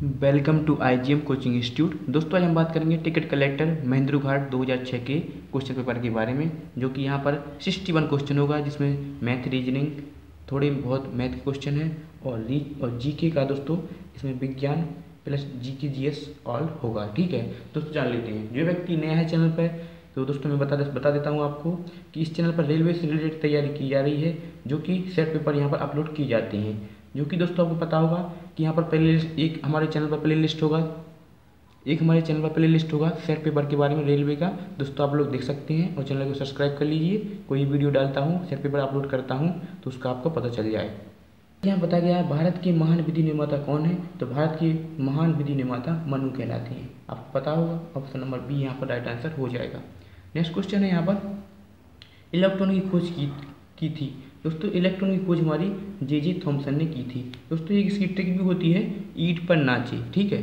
Welcome to IGM coaching institute. दोस्तों आज हम बात करेंगे टिकट कलेक्टर महेंद्र घाट 2006 के क्वेश्चन पेपर के बारे में, जो कि यहाँ पर 61 क्वेश्चन होगा, जिसमें मैथ रीजनिंग थोड़े बहुत मैथ के क्वेश्चन है और जीके का दोस्तों इसमें विज्ञान प्लस जीके जीएस ऑल होगा। ठीक है दोस्तों, जान लेते हैं। जो व्यक्ति नया है चैनल पर तो दोस्तों मैं बता देता हूँ आपको कि इस चैनल पर रेलवे से रिलेटेड तैयारी की जा रही है, जो कि सेट पेपर यहाँ पर अपलोड की जाती हैं। जो कि दोस्तों आपको पता होगा कि यहाँ पर एक हमारे चैनल पर प्ले लिस्ट होगा सेट पेपर के बारे में रेलवे का। दोस्तों आप लोग देख सकते हैं और चैनल को सब्सक्राइब कर लीजिए। कोई वीडियो डालता हूँ, सेट पेपर अपलोड करता हूँ तो उसका आपको पता चल जाए। यहाँ बताया गया है भारत के महान विधि निर्माता कौन है, तो भारत की महान विधि निर्माता मनु कहलाती हैं। आपको पता होगा, ऑप्शन नंबर बी यहाँ पर राइट आंसर हो जाएगा। नेक्स्ट क्वेश्चन है यहाँ पर इलेक्ट्रॉन की खोज की थी। दोस्तों इलेक्ट्रॉन की खोज हमारी जे थॉमसन ने की थी। दोस्तों ये इसकी ट्रिक भी होती है, ईंट पर नाचे। ठीक है,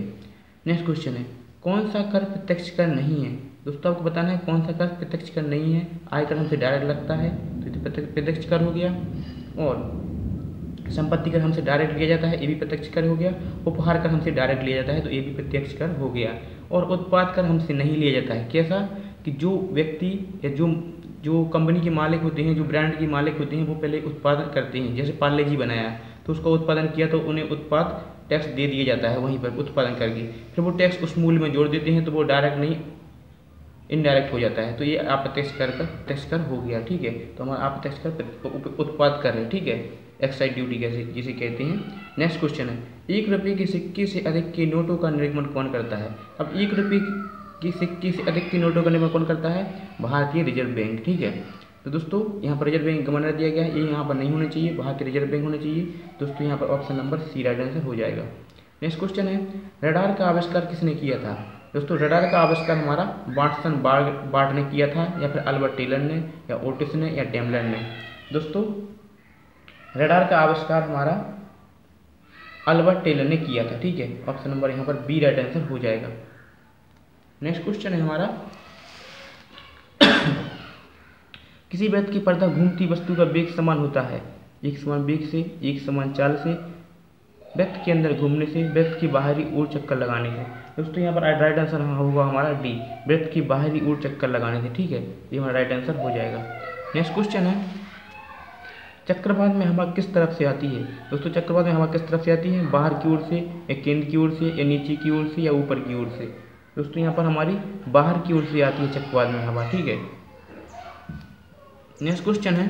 नेक्स्ट क्वेश्चन है कौन सा कर प्रत्यक्ष कर नहीं है। दोस्तों आपको बताना है कौन सा कर प्रत्यक्ष कर नहीं है। आयकर हमसे डायरेक्ट लगता है तो ये प्रत्यक्ष कर हो गया, और संपत्ति कर हमसे डायरेक्ट लिया जाता है, ये भी प्रत्यक्ष कर हो गया। उपहार कर हमसे डायरेक्ट लिया जाता है तो ये भी प्रत्यक्ष कर हो गया। और उत्पाद कर हमसे नहीं लिया जाता है। कैसा कि जो व्यक्ति या जो कंपनी के मालिक होते हैं, जो ब्रांड के मालिक होते हैं, वो पहले उत्पादन करते हैं। जैसे पार्ले जी बनाया तो उसका उत्पादन किया तो उन्हें उत्पाद टैक्स दे दिया जाता है वहीं पर उत्पादन करके, फिर वो टैक्स उस मूल्य में जोड़ देते हैं तो वो डायरेक्ट नहीं इनडायरेक्ट हो जाता है। तो ये अप्रत्यक्ष कर हो गया। ठीक है, तो हमारा अप्रत्यक्ष कर उत्पाद कर है। ठीक है, एक्साइज ड्यूटी कैसे जिसे कहते हैं। नेक्स्ट क्वेश्चन है 1 रुपये के सिक्के से अधिक के नोटों का निर्गमन कौन करता है। अब 1 रुपये के सिक्के से अधिक के नोटों का निर्गमन कौन करता है, भारतीय रिजर्व बैंक। ठीक है, तो दोस्तों यहाँ पर रिजर्व बैंक गवर्नर दिया गया है, ये यहाँ पर नहीं होना चाहिए, भारतीय रिजर्व बैंक होना चाहिए। दोस्तों यहाँ पर option number C right answer हो जाएगा। नेक्स्ट क्वेश्चन है रडार का आविष्कार किसने किया था। दोस्तों रडार का आविष्कार हमारा वाटसन बार्ट ने किया था, या फिर अल्बर्ट टेलर ने, या ओटिस ने, या डेमलर ने। दोस्तों रडार का आविष्कार हमारा अल्बर्ट टेलर ने किया था। ठीक है, ऑप्शन नंबर यहाँ पर बी राइट आंसर हो जाएगा। नेक्स्ट क्वेश्चन है हमारा किसी वृत्त की परिधि घूमती वस्तु का वेग समान होता है, एक समान वेग से, एक समान चाल से, वृत्त के अंदर घूमने से, वृत्त की बाहरी ओर चक्कर लगाने से। दोस्तों यहाँ पर राइट आंसर होगा हमारा डी, वृत्त की बाहरी ओर चक्कर लगाने से। ठीक है, ये हमारा राइट आंसर हो जाएगा। नेक्स्ट क्वेश्चन है चक्रवात में हवा किस तरफ से आती है। दोस्तों चक्रवात में हवा किस तरफ से आती है, बाहर की ओर से, या केंद्र की ओर से, या नीचे की ओर से, या ऊपर की ओर से। दोस्तों यहाँ पर हमारी बाहर की ओर से आती है चक्रवात में हवा। ठीक है, नेक्स्ट क्वेश्चन है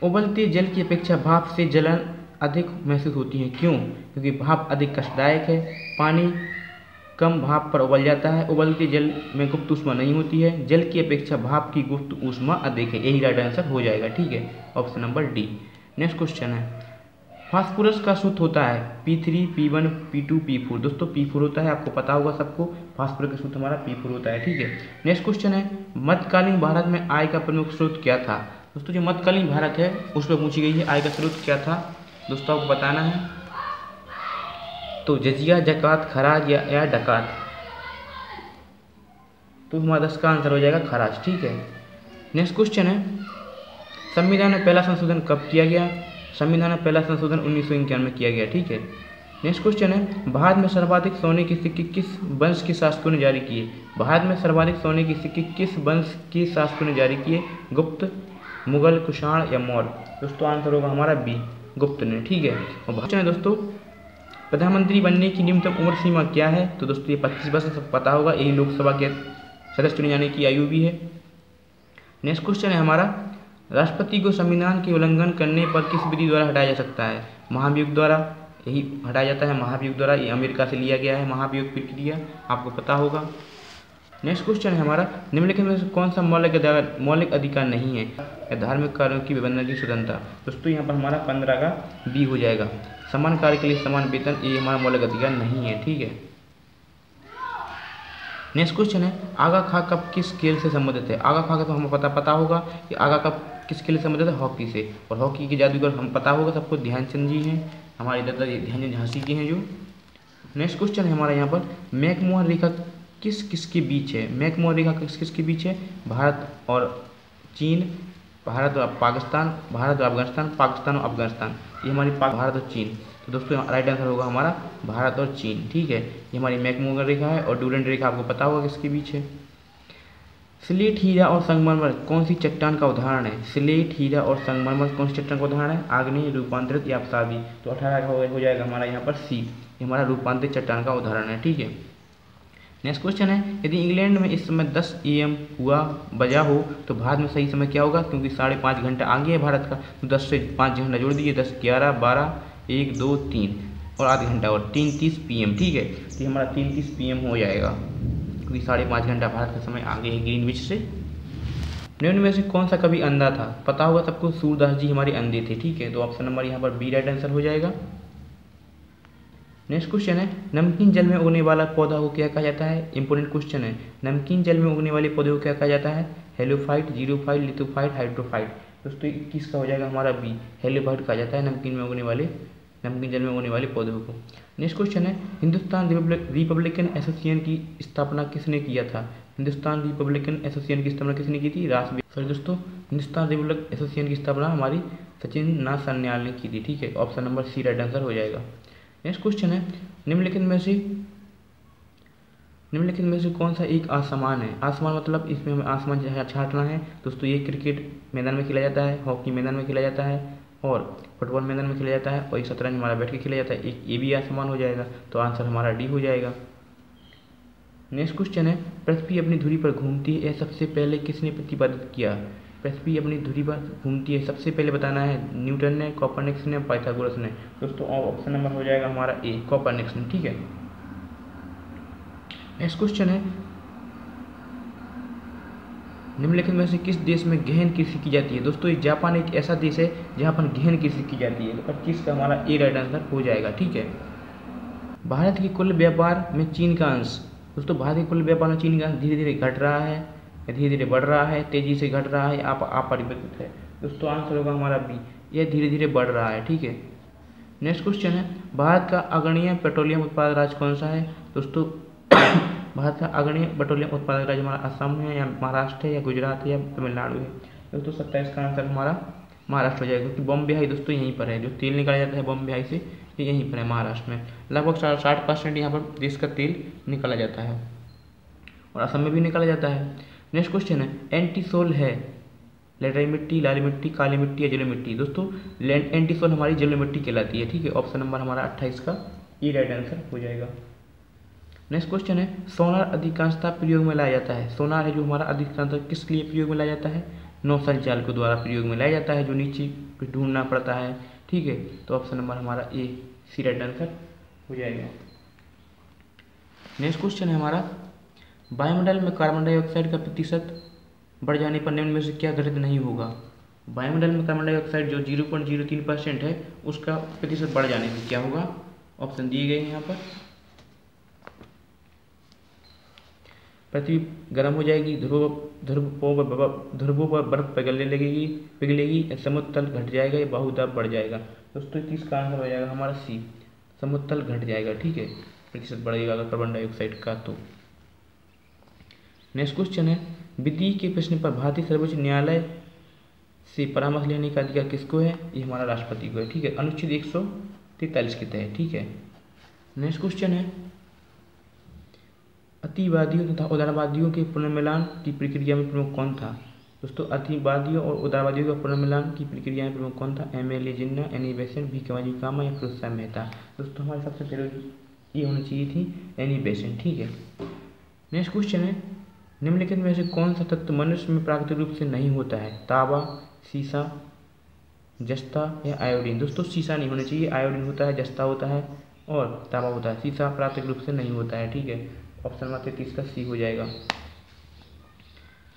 उबलते जल की अपेक्षा भाप से जलन अधिक महसूस होती है, क्यों। क्योंकि भाप अधिक कष्टदायक है, पानी कम भाप पर उबल जाता है, उबलते जल में गुप्त ऊष्मा नहीं होती है, जल की अपेक्षा भाप की गुप्त ऊष्मा अधिक है। यही राइट आंसर हो जाएगा। ठीक है, option number D. Next question है फास्फोरस का सूत्र होता है P3, P1, P2, P4। दोस्तों P4 होता है, आपको पता होगा सबको, फास्फोरस का सूत्र हमारा P4 होता है। ठीक है, नेक्स्ट क्वेश्चन है मध्यकालीन भारत में आय का प्रमुख स्रोत क्या था। दोस्तों जो मध्यकालीन भारत है उस पर पूछी गई है आय का स्रोत क्या था। दोस्तों आपको बताना है, तो जजिया, जकात, खराज या डकात। तो हमारा 10 का आंसर हो जाएगा खराज। ठीक है, नेक्स्ट क्वेश्चन है संविधान में पहला संशोधन कब किया गया। संविधान में पहला संशोधन 1951 में किया गया। ठीक है, नेक्स्ट क्वेश्चन है भारत में सर्वाधिक सोने के सिक्के किस वंश के शासकों ने जारी किए। भारत में सर्वाधिक सोने के सिक्के किस वंश के शासकों ने जारी किए, गुप्त, मुगल, कुषाण या मौर्य। दोस्तों आंसर होगा हमारा बी, गुप्त ने। ठीक है, और क्वेश्चन है दोस्तों प्रधानमंत्री बनने की न्यूनतम उम्र सीमा क्या है। तो दोस्तों ये 25 वर्ष सब पता होगा, यही लोकसभा के सदस्य चुने जाने की आयु भी है। नेक्स्ट क्वेश्चन है हमारा राष्ट्रपति को संविधान के उल्लंघन करने पर किस विधि द्वारा हटाया जा सकता है। महाभियोग द्वारा यही हटाया जाता है, महाभियोग द्वारा। ये अमेरिका से लिया गया है महाभियोग प्रक्रिया, आपको पता होगा। नेक्स्ट क्वेश्चन है हमारा निम्नलिखित में से कौन सा मौलिक अधिकार नहीं है, धार्मिक कार्यों की विबंधन की स्वतंत्रता। दोस्तों यहाँ पर हमारा 15 का बी हो जाएगा, समान कार्य के लिए समान वेतन, ये हमारा मौलिक अधिकार नहीं है। ठीक है, नेक्स्ट क्वेश्चन है आगा खा कप किस खेल से संबंधित है। आगा खा का तो हमें पता होगा कि आगा कप किस खेल से संबंधित है, हॉकी से। और हॉकी के जादूगर हम पता होगा सबको, ध्यानचंद जी हैं, हमारे दादा ध्यानचंद झांसी के हैं जो। नेक्स्ट क्वेश्चन है हमारा यहाँ पर मैकमोहन रेखा किसके बीच है। मैकमोहन रेखा किसके बीच है, भारत और चीन, भारत और पाकिस्तान, भारत और अफगानिस्तान, पाकिस्तान और अफगानिस्तान। ये हमारी भारत और चीन, तो दोस्तों राइट आंसर होगा हमारा भारत और चीन। ठीक है, ये हमारी मैकमोहन रेखा है और डुरंड रेखा आपको पता होगा किसके बीच है। स्लेट, हीरा और संगमरमर कौन सी चट्टान का उदाहरण है? स्लेट, हीरा और संगमरमर कौन सी चट्टान का उदाहरण है? आग्नेय, रूपांतरित या अपसादी। तो 18 हो जाएगा हमारा यहाँ पर सी, ये हमारा रूपांतरित चट्टान का उदाहरण है। ठीक है, नेक्स्ट क्वेश्चन है, यदि इंग्लैंड में इस समय 10 AM हुआ बजा हो तो भारत में सही समय क्या होगा? क्योंकि 5.5 घंटा आगे है भारत का, तो 10 से 5 घंटा जोड़ दीजिए, 10, 11, 12, 1, 2, 3 और आधा घंटा और 3:30 PM। ठीक है, तो ये हमारा 3:30 PM हो जाएगा, क्योंकि 5.5 घंटा भारत का समय आगे है ग्रीनविच से। निम्न में से कौन सा कवि अंधा था? पता होगा सबको, सूरदास जी हमारे अंधे थे। ठीक है, तो ऑप्शन नंबर यहाँ पर बी राइट आंसर हो जाएगा। नेक्स्ट क्वेश्चन है, नमकीन जल में उगने वाला पौधा को क्या कहा जाता है? इंपोर्टेंट क्वेश्चन है, नमकीन जल में उगने वाले पौधे को क्या कहा जाता है? Halophyte, xerophyte, lithophyte, hydrophyte. दोस्तों 21 का हो जाएगा हमारा बी, हेलोफाइट कहा जाता है नमकीन जल में उगने वाले पौधों को। नेक्स्ट क्वेश्चन है, हिंदुस्तान रिपब्लिकन एसोसिएशन की स्थापना किसने किया था? हिंदुस्तान रिपब्लिकन एसोसिएशन की स्थापना किसने की थी? सॉरी दोस्तों, हिंदुस्तान रिपब्लिक एसोसिएशन की स्थापना हमारी सचिन नाथ सान्याल ने की थी। ठीक है, option number C right answer हो जाएगा। नेक्स्ट क्वेश्चन है, निम्नलिखित में से कौन सा एक आसमान है? आसमान मतलब इसमें हमें आसमान छाटना है। दोस्तों ये क्रिकेट मैदान में खेला जाता है, हॉकी मैदान में खेला जाता है और फुटबॉल मैदान में खेला जाता है, और एक शतरंज हमारा बैठ के खेला जाता है। एक ये भी आसमान हो जाएगा, तो आंसर हमारा डी हो जाएगा। नेक्स्ट क्वेश्चन है, पृथ्वी अपनी धुरी पर घूमती है सबसे पहले किसने प्रतिपादित किया? पृथ्वी अपनी धुरी पर घूमती है सबसे पहले बताना है, न्यूटन ने, कोपरनिकस ने, पाइथागोरस ने। दोस्तों ऑप्शन नंबर हो जाएगा हमारा ए, कोपरनिकस ने। ठीक है, नेक्स्ट क्वेश्चन है, निम्नलिखित में से किस देश में गहन कृषि की जाती है? दोस्तों जापान एक ऐसा देश है जहाँ पर गहन कृषि की जाती है, तो 25 का हमारा ए राइट आंसर हो जाएगा। ठीक है, भारत के कुल व्यापार में चीन का अंश। दोस्तों भारत के कुल व्यापार में चीन का अंश धीरे धीरे घट रहा है, धीरे धीरे बढ़ रहा है, तेजी से घट रहा है, अपरिवर्तित है। दोस्तों आंसर होगा हमारा बी, यह धीरे धीरे बढ़ रहा है। ठीक है, नेक्स्ट क्वेश्चन है, भारत का अग्रणी पेट्रोलियम उत्पादक राज्य कौन सा है? दोस्तों भारत का अग्रणी पेट्रोलियम उत्पादक राज्य हमारा असम है या महाराष्ट्र है या गुजरात है या तमिलनाडु है? दोस्तों 27 का आंसर हमारा महाराष्ट्र हो जाएगा, क्योंकि बॉम्बे हाई दोस्तों यहीं पर है, जो तेल निकाला जाता है बॉम्बे हाई से ये यहीं पर है महाराष्ट्र में। लगभग 60% यहाँ पर देश का तेल निकाला जाता है और असम में भी निकाला जाता है। नेक्स्ट क्वेश्चन है, एंटीसोल है लेटराइट मिट्टी, लाल मिट्टी, काली मिट्टी या जलोढ़ मिट्टी? दोस्तों एंटीसोल हमारी जलोढ़ मिट्टी कहलाती है। ठीक है, ऑप्शन नंबर हमारा 28 का ई राइट आंसर हो जाएगा। नेक्स्ट क्वेश्चन है, सोनार अधिकांशतः प्रयोग में लाया जाता है। सोनार है जो हमारा अधिकांशतः किस लिए प्रयोग में लाया जाता है? नौसंचाल के द्वारा प्रयोग में लाया जाता है, जो नीचे ढूंढना पड़ता है। ठीक है, तो ऑप्शन नंबर हमारा ए, सी राइट आंसर हो जाएगा। नेक्स्ट क्वेश्चन है हमारा, वायुमंडल में कार्बन डाइऑक्साइड का प्रतिशत बढ़ जाने पर निम्न में से क्या घटित नहीं होगा? वायुमंडल में कार्बन डाइऑक्साइड जो 0.03% है उसका प्रतिशत बढ़ जाने से क्या होगा? ऑप्शन दिए गए हैं यहाँ पर। पृथ्वी गर्म हो जाएगी, ध्रुवों पर बर्फ पिघलेगी, समुद्र तल घट जाएगा या बहुदाब बढ़ जाएगा? दोस्तों 30 का आंसर हो जाएगा हमारा सी, समुद्र तल घट जाएगा। ठीक है, प्रतिशत बढ़ेगा अगर कार्बन डाइऑक्साइड का। तो नेक्स्ट क्वेश्चन है, विधि के प्रश्न पर भारतीय सर्वोच्च न्यायालय से परामर्श लेने का अधिकार किसको है? ये हमारा राष्ट्रपति को है। ठीक है, अनुच्छेद 143 के तहत। ठीक है, नेक्स्ट क्वेश्चन है, अतिवादियों तथा उदारवादियों के पुनर्मिलान की प्रक्रिया में प्रमुख कौन था? दोस्तों अतिवादियों और उदारवादियों का पुनर्मिलान की प्रक्रिया में प्रमुख कौन था? MLA जिन्ना, एनी बेसेंट, भीखमजी कामा या फिरोज शाह मेहता? दोस्तों हमारे सबसे पहले ये होनी चाहिए थी एनी बेसेंट। ठीक है, नेक्स्ट क्वेश्चन है, निम्नलिखित में से कौन सा तत्व मनुष्य में प्राकृतिक रूप से नहीं होता है? तांबा, सीसा, जस्ता या आयोडीन? दोस्तों सीसा नहीं होना चाहिए, आयोडीन होता है, जस्ता होता है और तांबा होता है, सीसा प्राकृतिक रूप से नहीं होता है। ठीक है, ऑप्शन नंबर 33 का सी हो जाएगा।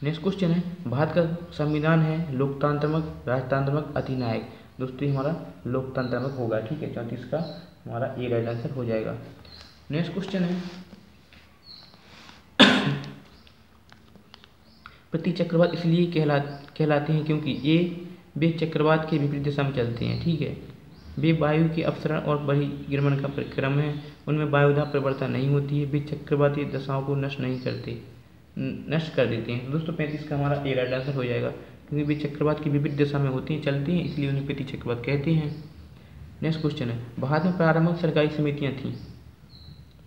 नेक्स्ट क्वेश्चन है, भारत का संविधान है लोकतांत्रिक, राजतांत्रिक, अधिनायक? दोस्तों हमारा लोकतांत्रिक होगा। ठीक है, 34 का हमारा ए राइट आंसर हो जाएगा। नेक्स्ट क्वेश्चन है, प्रति चक्रवात इसलिए कहलाते हैं क्योंकि वे चक्रवात के विपरीत दिशा में चलते हैं। ठीक है, वे वायु के अपसरण और बहिर्गमन का क्रम है, उनमें वायुदाब परिवर्तन नहीं होती है, वे चक्रवाती दशाओं को नष्ट कर देते हैं। दोस्तों 35 का हमारा ए राइट आंसर हो जाएगा, क्योंकि वे चक्रवात की विपरीत दिशा में होती हैं, चलती हैं, इसलिए उन्हें प्रति चक्रवात कहते हैं। नेक्स्ट क्वेश्चन है, भारत में प्रारंभिक सरकारी समितियाँ थीं।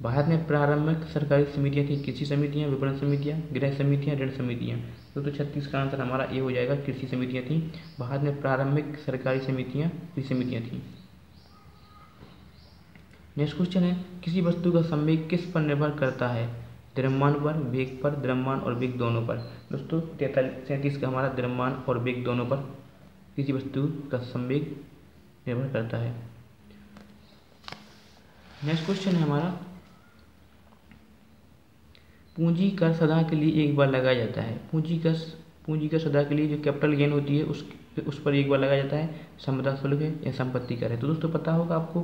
भारत में प्रारंभिक सरकारी समितियाँ थी, कृषि समितियाँ, विपणन समितियाँ, गृह समितियाँ, ऋण समितियाँ। तो 36 का आंसर हमारा ए हो जाएगा, कृषि समितियाँ थी। भारत में प्रारंभिक सरकारी समितियाँ कृषि समितियाँ थी। नेक्स्ट क्वेश्चन है, किसी वस्तु का संवेग किस पर निर्भर करता है? द्रव्यमान पर, वेग पर, द्रव्यमान और वेग दोनों पर। दोस्तों 37 का हमारा द्रव्यमान और वेग दोनों पर किसी वस्तु का संवेग निर्भर करता है। नेक्स्ट क्वेश्चन है हमारा, पूंजी कर सदा के लिए एक बार लगाया जाता है। पूंजी कर सदा के लिए जो कैपिटल गेन होती है उस पर एक बार लगाया जाता है, संपदा शुल्क है या संपत्ति कर है। तो दोस्तों पता होगा आपको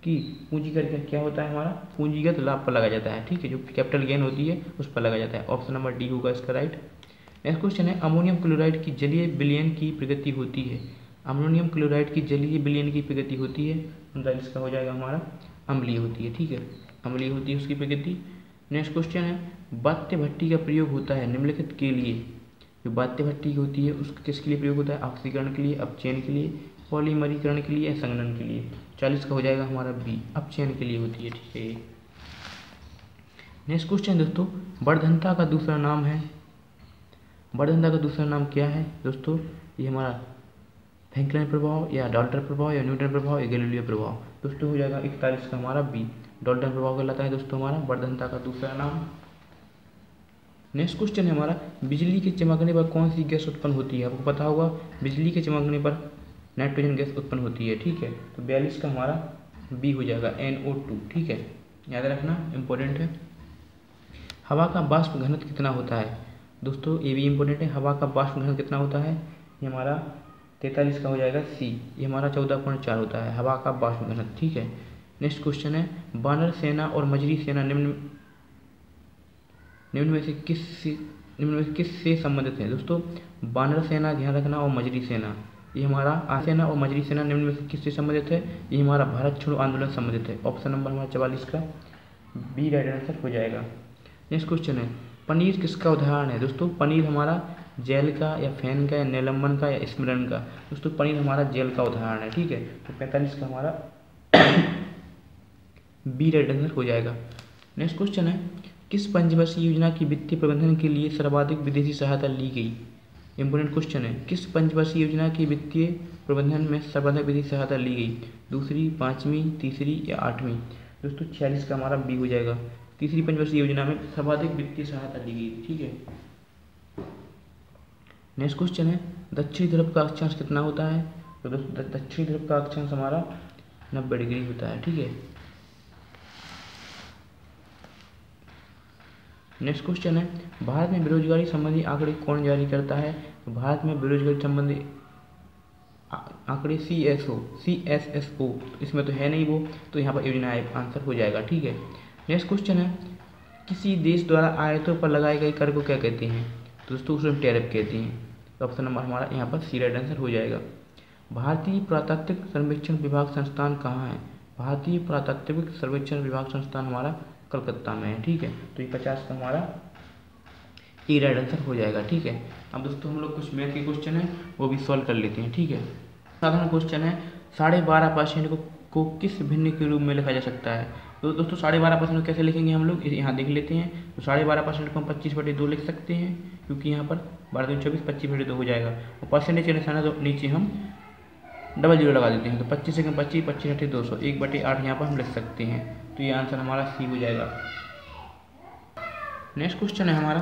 कि पूंजी कर क्या होता है, हमारा पूंजीगत लाभ पर लगाया जाता है, ठीक है, जो कैपिटल गेन होती है उस पर लगाया जाता है। ऑप्शन नंबर डी होगा इसका राइट। नेक्स्ट क्वेश्चन है, अमोनियम क्लोराइड की जलीय विलयन की प्रगति होती है। अमोनियम क्लोराइड की जलीय विलयन की प्रगति होती है, मतलब इसका हो जाएगा हमारा अम्लीय होती है, ठीक है, अम्लीय होती है उसकी प्रगति। नेक्स्ट क्वेश्चन है, बात्य भट्टी का प्रयोग होता है निम्नलिखित के लिए। जो बात्य भट्टी होती है उसका किसके लिए प्रयोग होता है? ऑक्सीकरण के लिए, अपचयन के लिए, पॉलीमरीकरण के लिए या संघनन के लिए। 40 का हो जाएगा हमारा बी, अपचयन के लिए होती है, ठीक है। नेक्स्ट क्वेश्चन दोस्तों, वर्धनता का दूसरा नाम है। वर्धनता का दूसरा नाम क्या है दोस्तों? ये हमारा फ्रैंकलिन प्रभाव या डाल्टन प्रभाव या न्यूटन प्रभाव या गैलीलियो प्रभाव। दोस्तों हो जाएगा 41 का हमारा बी, डाल्टन प्रभाव कहलाता है दोस्तों हमारा वर्धनता का दूसरा नाम। नेक्स्ट क्वेश्चन है हमारा, बिजली के चमकने पर कौन सी गैस उत्पन्न होती है? आपको पता होगा बिजली के चमकने पर नाइट्रोजन गैस उत्पन्न होती है, ठीक है। तो 42 का हमारा बी हो जाएगा, NO2, ठीक है, याद रखना, इंपॉर्टेंट है। हवा का बाष्प घनत्व कितना होता है? दोस्तों ये भी इंपॉर्टेंट है, हवा का बाष्प घनत्व कितना होता है? ये हमारा 43 का हो जाएगा सी, ये हमारा 14.4 होता है हवा का बाष्प घनत्व, ठीक है। नेक्स्ट क्वेश्चन है, वानर सेना और मजरी सेना निम्न में से किस से संबंधित है? दोस्तों वानर सेना ध्यान रखना और मजरी सेना, ये हमारा आसेना और मजरी सेना निम्न में से किससे संबंधित है? ये हमारा भारत छोड़ो आंदोलन संबंधित है। ऑप्शन नंबर हमारा 44 का बी राइट आंसर हो जाएगा। नेक्स्ट क्वेश्चन है, पनीर किसका उदाहरण है? दोस्तों पनीर हमारा जेल का या फैन का या निलंबन का या स्मरण का। दोस्तों पनीर हमारा जेल का उदाहरण है, ठीक है। तो 45 का हमारा बी राइट आंसर हो जाएगा। नेक्स्ट क्वेश्चन है, किस पंचवर्षीय योजना की वित्तीय प्रबंधन के लिए सर्वाधिक विदेशी सहायता ली गई? इंपोर्टेंट क्वेश्चन है, किस पंचवर्षीय योजना की वित्तीय प्रबंधन में सर्वाधिक विदेशी सहायता ली गई? दूसरी, पाँचवीं, तीसरी या आठवीं? दोस्तों 46 का हमारा बी हो जाएगा, तीसरी पंचवर्षीय योजना में सर्वाधिक वित्तीय सहायता ली गई, ठीक है। नेक्स्ट क्वेश्चन है, दक्षिणी ध्रुव का अक्षांश कितना होता है? तो दोस्तों दक्षिणी ध्रुव का अक्षांश हमारा 90 डिग्री होता है, ठीक है। नेक्स्ट क्वेश्चन है, भारत में बेरोजगारी संबंधी आंकड़े कौन जारी करता है? तो भारत में बेरोजगारी संबंधी आंकड़े CSSO, इसमें तो है नहीं वो, तो यहाँ पर योजना आंसर हो जाएगा, ठीक है। नेक्स्ट क्वेश्चन है, किसी देश द्वारा आयातों पर लगाए गए कर को क्या कहते हैं? तो दोस्तों उसमें टैरिफ कहते हैं। तो ऑप्शन नंबर हमारा यहाँ पर सी राइट आंसर हो जाएगा। भारतीय पुरातात्विक सर्वेक्षण विभाग संस्थान कहाँ है? भारतीय पुरातात्विक सर्वेक्षण विभाग संस्थान हमारा कलकत्ता में है, ठीक है। तो ये 50 का हमारा ए राइट आंसर हो जाएगा, ठीक है। अब दोस्तों हम लोग कुछ मैथ के क्वेश्चन है वो भी सॉल्व कर लेते हैं, ठीक है। साधारण क्वेश्चन है, 12.5% को किस भिन्न के रूप में लिखा जा सकता है? तो दोस्तों 12.5% को कैसे लिखेंगे हम लोग, यहाँ देख लेते हैं। तो 12.5% को हम 25/2 लिख सकते हैं, क्योंकि यहाँ पर 12×24 25/2 हो जाएगा। और परसेंटेज के निशाना तो नीचे हम डबल जीरो लगा देते हैं, तो 25 से 25, 25 200, 1/8 यहाँ पर हम लिख सकते हैं। तो ये आंसर हमारा सी हो जाएगा। नेक्स्ट क्वेश्चन है हमारा,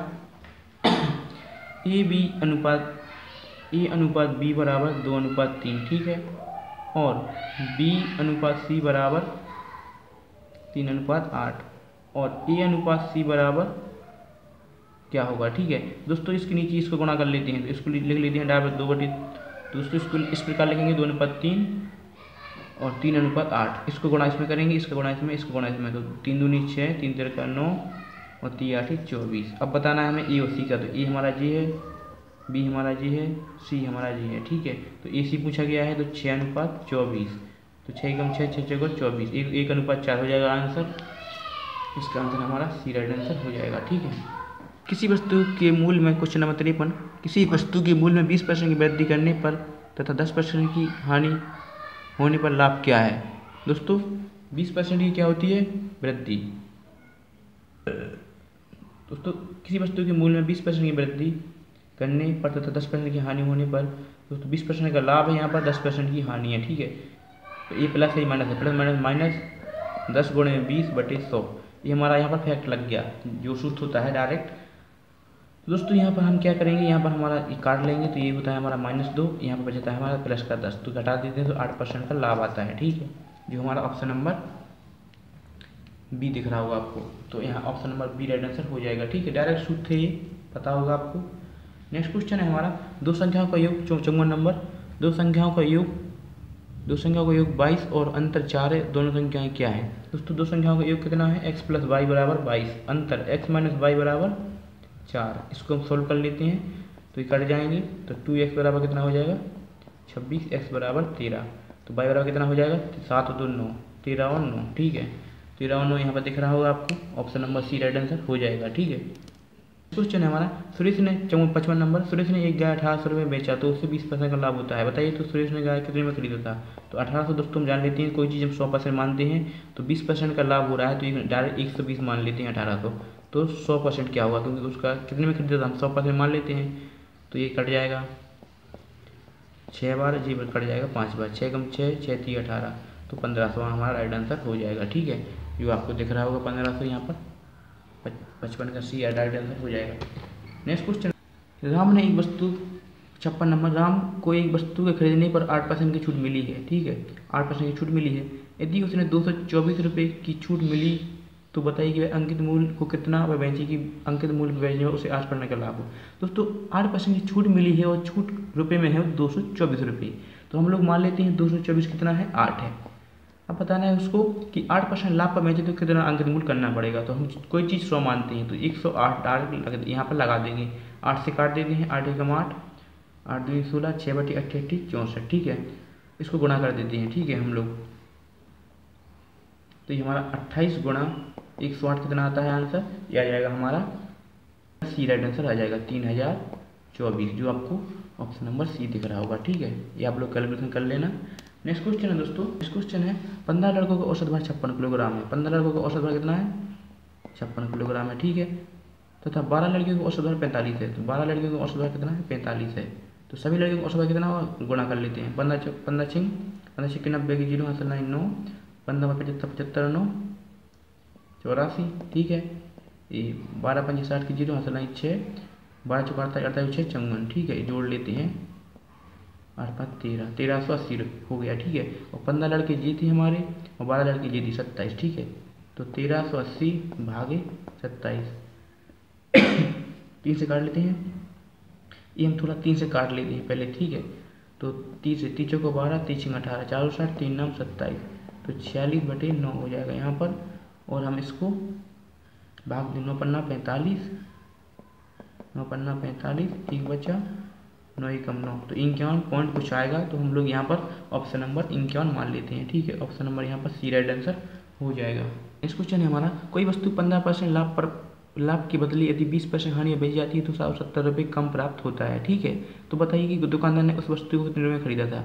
A अनुपात B बराबर 2:3, ठीक है, और B अनुपात C बराबर 3:8 और A अनुपात C बराबर क्या होगा, ठीक है। दोस्तों इसके नीचे इसको गुणा कर लेते हैं, तो इसको लिख लेते हैं डायरेक्ट 2/, दोस्तों इसको इस प्रकार लिखेंगे 2:3 और 3:8। इसको गुणा इसमें करेंगे, इसका गुणा इसमें, इसको गुणा इसमें, तो 3 दूनी 6, 3 3 का 9 और 3 8 24। अब बताना है हमें ए और सी का, तो ए हमारा जी है, बी हमारा जी है, सी हमारा जी है, ठीक है। तो ए सी पूछा गया है, तो 6:24, तो 6 कम 6, 6 6 24, 1:4 हो जाएगा आंसर। इसका आंसर हमारा सी राइट आंसर हो जाएगा, ठीक है। किसी वस्तु के मूल्य में, क्वेश्चन नंबर 53, किसी वस्तु के मूल्य में 20% की वृद्धि करने पर तथा 10% की हानि होने पर लाभ क्या है। दोस्तों 20% की क्या होती है, वृद्धि। दोस्तों किसी वस्तु के मूल्य में 20% की वृद्धि करने पर तथा 10% की हानि होने पर, दोस्तों 20% का लाभ है, यहाँ पर 10% की हानि है, ठीक है। तो ये प्लस है, माइनस है, प्लस माइनस माइनस 10 गुणे 20/100, ये हमारा यहाँ पर फैक्ट लग गया जो सूत्र होता है डायरेक्ट। दोस्तों यहाँ पर हम क्या करेंगे, यहाँ पर हमारा ये काट लेंगे तो ये होता है हमारा -2, यहाँ पर बचता है हमारा प्लस का 10, तो घटा देते हैं तो 8% का लाभ आता है, ठीक है। जो हमारा ऑप्शन नंबर बी दिख रहा होगा आपको, तो यहाँ option number B right answer हो जाएगा, ठीक है। डायरेक्ट सूत्र है ये, पता होगा आपको। नेक्स्ट क्वेश्चन है हमारा, दो संख्याओं का योग 54 नंबर, दो संख्याओं का योग 22 और अंतर 4 है, दोनों संख्याएं क्या है। दोस्तों दो संख्याओं का योग कितना है, x + y = 22, अंतर x - y = 4। इसको हम सोल्व कर लेते हैं तो ये कट जाएंगे, तो 2x बराबर कितना हो जाएगा 26, x बराबर 13, तो y बराबर कितना हो जाएगा 7 और 2 9, 13 और 9, ठीक है। 13 और 9 यहाँ पर दिख रहा होगा आपको, option number C right answer हो जाएगा, ठीक है। क्वेश्चन है हमारा, सुरेश ने 55 नंबर, सुरेश ने एक गाय 1800 रुपये बेचा तो उससे 20% का लाभ होता है, बताइए तो सुरेश ने गाय कितने में खरीदा था। तो 1800 दोस्तों हम जान लेते हैं, कोई चीज़ हम 100% मानते हैं तो 20% का लाभ हो रहा है तो ये डायरेक्ट 120 मान लेते हैं 1800, तो 100% क्या होगा, क्योंकि उसका कितने में खरीदा था हम 100% मान लेते हैं, तो ये कट जाएगा 6 बार, जी कट जाएगा 5 बार, 6 × 6 = 6 × 3 = 18, तो 1500 हमारा राइट आंसर हो जाएगा, ठीक है। जो आपको दिख रहा होगा 1500 यहाँ पर 55 का सी राइट आंसर हो जाएगा। नेक्स्ट क्वेश्चन, राम ने एक वस्तु 56 नंबर, राम को एक वस्तु के खरीदने पर 8% की छूट मिली है, ठीक है, 8% की छूट मिली है। यदि उसने 224 रुपये की छूट मिली तो बताइए कि अंकित मूल्य को कितना वह बेचे कि अंकित मूल्य पर बेचने में उसे 8% का लाभ हो। दोस्तों 8% की छूट मिली है और छूट रुपये में है 224 रुपये, तो हम लोग मान लेते हैं 224 कितना है 8 है। अब बताना है उसको कि 8% लाभ पर बेचे तो कितना अंकित मूल्य करना पड़ेगा, तो हम कोई चीज़ 100 मानते हैं तो 108 डायरेक्ट यहाँ पर लगा देंगे, 8 से काट देते हैं, 8 × 8, 8 × 2 = 16, 6/88 64, ठीक है। इसको गुणा कर देते हैं, ठीक है हम लोग, तो ये हमारा 28 × 108 कितना आता है आंसर, ये आ जाएगा हमारा सी राइट आंसर आ जाएगा 3024, जो आपको ऑप्शन नंबर सी दिख रहा होगा, ठीक है। ये आप लोग कैलकुलेशन कर लेना। नेक्स्ट क्वेश्चन है दोस्तों, नेक्स्ट क्वेश्चन है 15 लड़कों का औसत भार 56 किलोग्राम है, 15 लड़कों का औसत भार कितना है 56 किलोग्राम है, ठीक है। तथा 12 लड़कियों का औसत भार 45 है, तो 12 लड़कियों का औसत भार कितना है 45 है, तो सभी लड़कियों का औसत भार कितना होगा गुणा कर लेते हैं, 15 6 90 की 0 हासिल 9, 15 75 75 9 84, ठीक है। ये 12 5 60 की 0 हासिल 6, 12 4 48 6 54, ठीक है। जोड़ लेते हैं 8 5 13, 1380 हो गया, ठीक है। और 15 लड़के ये थे हमारे और 12 लड़के ये थी 27, ठीक है। तो 1380 भागे 27 3 से काट लेते हैं, ये हम थोड़ा 3 से काट लेते हैं पहले, ठीक है। तो 30 से 3 को 12, 3 × 18, 4 60, 3 9 27, तो 46/9 हो जाएगा यहाँ पर। और हम इसको भाग दें, 9 पन्ना 45, 9 पन्ना 45, 1 बचा 9 × 9, तो 51 पॉइंट कुछ आएगा, तो हम लोग यहाँ पर ऑप्शन नंबर 51 मान लेते हैं, ठीक है। ऑप्शन नंबर यहाँ पर सी राइट आंसर हो जाएगा। नेक्स्ट क्वेश्चन है हमारा, कोई वस्तु 15% लाभ के बदले यदि 20% हानि में बेची जाती है तो 70 रुपये कम प्राप्त होता है, ठीक है। तो बताइए कि दुकानदार ने उस वस्तु को कितने रुपये में खरीदा था।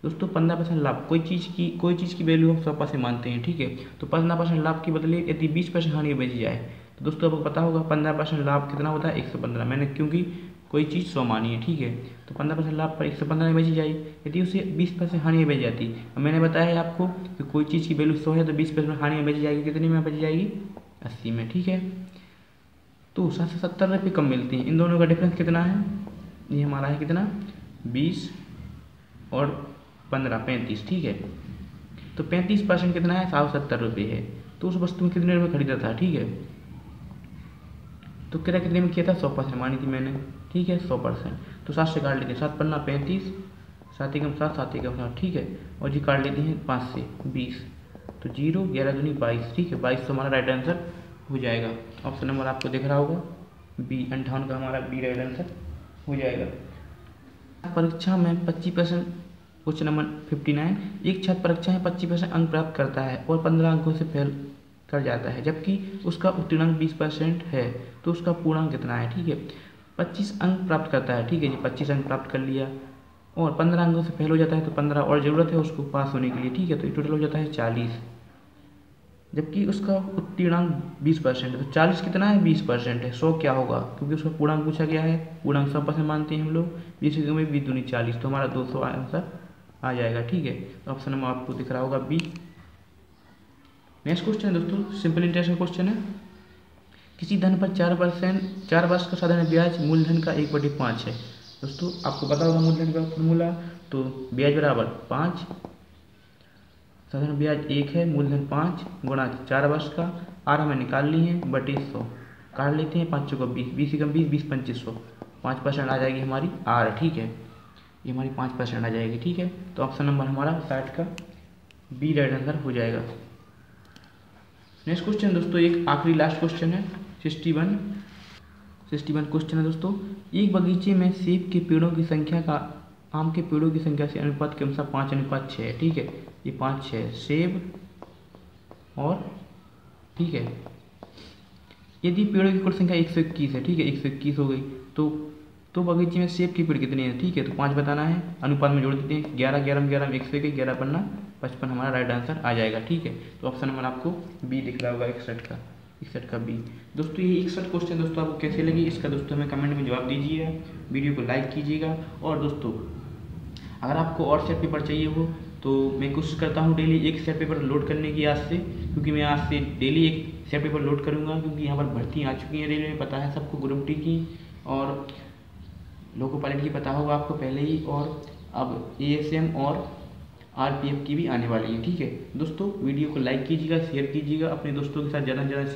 दोस्तों 15% लाभ, कोई चीज़ की वैल्यू हम 100% मानते हैं, ठीक है। तो 15% लाभ के बदले यदि 20% हानि में बेची जाए तो दोस्तों आपको पता होगा 15% लाभ कितना होता है 115, मैंने क्योंकि कोई चीज़ 100 मानी है, ठीक है। तो 15% लाभ पर 115 में बेची जाए, यदि उसे 20% हानि में बेची जाती, मैंने बताया है आपको कि कोई चीज़ की वैल्यू 100 है तो 20% हानि में बेची जाएगी, कितने में बेची जाएगी 80 में, ठीक है। तो 70 रुपये कम मिलते हैं, इन दोनों का डिफरेंस कितना है, ये हमारा है कितना 20 और 15 35, ठीक है। तो 35% कितना है 70 रुपये है, तो उस वस्तु में कितने रुपये खरीदा था, ठीक है। तो कितने में किया था 100% मानी थी मैंने, ठीक है 100%, तो 7 से काट लेते हैं, 7 पन्ना 35, 7 × 7 7 × 7, ठीक है। और जी काट लेते हैं 5 से 20, तो 0 11 दूनी 22, ठीक है। 22 तो हमारा राइट आंसर हो जाएगा। ऑप्शन नंबर आपको दिख रहा होगा बी 58 का हमारा बी राइट आंसर हो जाएगा। परीक्षा में 25% क्वेश्चन नंबर 59, एक छात्र परीक्षा में 25% अंक प्राप्त करता है और 15 अंकों से फेल कर जाता है, जबकि उसका उत्तीर्णांक 20% है, तो उसका पूर्णांक कितना है, ठीक है। 25 अंक प्राप्त करता है, ठीक है जी, 25 अंक प्राप्त कर लिया, और 15 अंकों से फेल हो जाता है तो 15 और ज़रूरत है उसको पास होने के लिए, ठीक है। तो ये टोटल हो जाता है 40, जबकि उसका उत्तीर्णांक 20% है। तो 40 कितना है, 20% है। 100 क्या होगा, क्योंकि उसका पूर्णांक पूछा गया है, पूर्णांक 100% मानते हैं हम लोग। 20 में 20 दूनी 40, तो हमारा 200 आंसर आ जाएगा, ठीक है। तो ऑप्शन नंबर आपको दिख रहा होगा बी। नेक्स्ट क्वेश्चन है दोस्तों, सिंपल इंटरेस्ट का क्वेश्चन है। किसी धन पर 4 वर्ष का साधारण ब्याज मूलधन का 1/5 है। दोस्तों आपको पता होगा मूलधन का फॉर्मूला, तो ब्याज बराबर 5, साधारण ब्याज 1 है, मूलधन 5 गुणा 4 वर्ष का, आर हमें निकाल ली है, बटे 100 काट लेते हैं, 5 को 20, 20 एकम 20, 20 25 100, 5% आ जाएगी हमारी आर, ठीक है। ये हमारी 5% आ जाएगी, ठीक है। तो ऑप्शन नंबर हमारा 60 का बी राइट आंसर हो जाएगा। नेक्स्ट क्वेश्चन दोस्तों, एक आखिरी लास्ट क्वेश्चन है, 61 क्वेश्चन है दोस्तों। एक बगीचे में सेब के पेड़ों की संख्या का आम के पेड़ों की संख्या से अनुपात के अनुसार 5:6 है, ठीक है। ये 5-6 सेब और, ठीक है, यदि पेड़ों की कुल संख्या 121 है, ठीक है, 121 हो गई, तो बगीचे में सेब के पेड़ कितने हैं, ठीक है। तो 5 बताना है, अनुपात में जोड़ देते हैं, 11 11 11 में 101, 11 पन्ना 55 हमारा राइट आंसर आ जाएगा, ठीक है। तो ऑप्शन नंबर आपको बी दिख रहा होगा, 61 का बी। दोस्तों ये 61 क्वेश्चन दोस्तों आपको कैसे लगी, इसका दोस्तों हमें कमेंट में जवाब दीजिएगा, वीडियो को लाइक कीजिएगा। और दोस्तों अगर आपको और सेट पेपर चाहिए हो तो मैं कोशिश करता हूँ डेली एक सेट पेपर लोड करने की आज से, क्योंकि मैं आज से डेली एक सेट पेपर लोड करूँगा, क्योंकि यहाँ पर भर्ती आ चुकी है रेलवे में, पता है सबको, ग्रुप डी की और लोको पायलट की पता होगा आपको पहले ही, और अब ASM और RPF की भी आने वाली है, ठीक है। दोस्तों वीडियो को लाइक कीजिएगा, शेयर कीजिएगा, अपने दोस्तों के साथ ज़्यादा से ज़्यादा